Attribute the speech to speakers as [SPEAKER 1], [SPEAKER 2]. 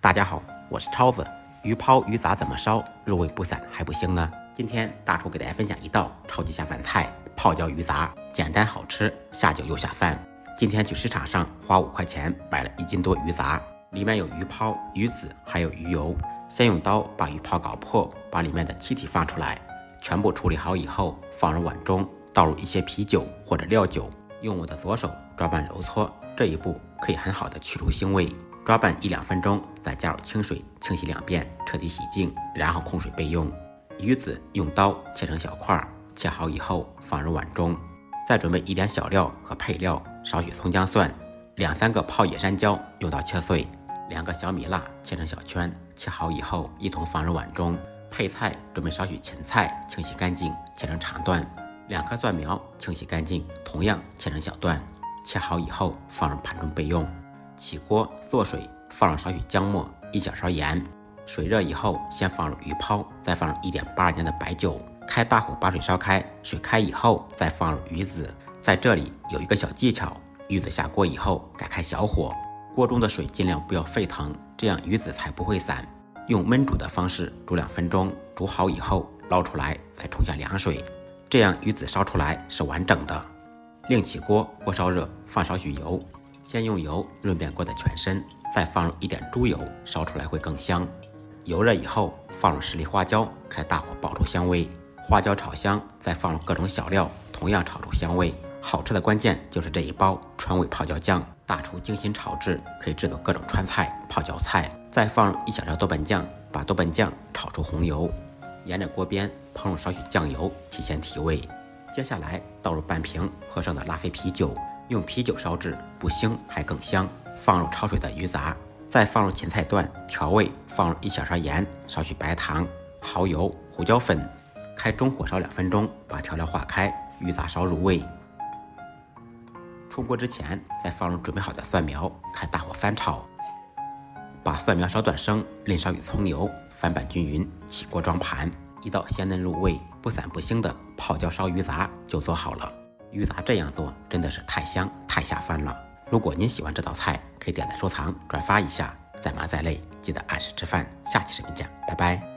[SPEAKER 1] 大家好，我是超子。鱼泡鱼杂怎么烧，入味不散还不腥呢？今天大厨给大家分享一道超级下饭菜——泡椒鱼杂，简单好吃，下酒又下饭。今天去市场上花5块钱买了1斤多鱼杂，里面有鱼泡、鱼籽，还有鱼油。先用刀把鱼泡搞破，把里面的气体放出来，全部处理好以后，放入碗中，倒入一些啤酒或者料酒，用我的左手抓拌揉搓，这一步可以很好的去除腥味。抓拌1-2分钟，再加入清水清洗2遍，彻底洗净，然后控水备用。鱼籽用刀切成小块，切好以后放入碗中，再准备一点小料和配料，少许葱姜蒜，2-3个泡野山椒用刀切碎，2个小米辣切成小圈，切好以后一同放入碗中。配菜准备少许芹菜，清洗干净，切成长段；2颗蒜苗清洗干净，同样切成小段，切好以后放入盘中备用。起锅做水，放入少许姜末，1小勺盐。水热以后，先放入鱼泡，再放入1点82年的白酒，开大火把水烧开。水开以后，再放入鱼籽。在这里有一个小技巧，鱼籽下锅以后改开小火，锅中的水尽量不要沸腾，这样鱼籽才不会散。用焖煮的方式煮2分钟，煮好以后捞出来，再冲下凉水，这样鱼籽烧出来是完整的。另起锅，锅烧热，放少许油。先用油润遍锅的全身，再放入1点猪油，烧出来会更香。油热以后，放入10粒花椒，开大火爆出香味。花椒炒香，再放入各种小料，同样炒出香味。好吃的关键就是这一包川味泡椒酱，大厨精心炒制，可以制作各种川菜、泡椒菜。再放入1小勺豆瓣酱，把豆瓣酱炒出红油，沿着锅边烹入少许酱油，提鲜提味。接下来倒入半瓶喝剩的拉菲啤酒。用啤酒烧制，不腥还更香。放入焯水的鱼杂，再放入芹菜段调味，放入1小勺盐，少许白糖、蚝油、胡椒粉，开中火烧2分钟，把调料化开，鱼杂烧入味。出锅之前，再放入准备好的蒜苗，开大火翻炒，把蒜苗烧断生，淋少许葱油，翻拌均匀，起锅装盘。一道鲜嫩入味、不散不腥的泡椒烧鱼杂就做好了。鱼杂这样做真的是太香太下饭了。如果您喜欢这道菜，可以点赞收藏转发一下。再忙再累，记得按时吃饭。下期视频见，拜拜。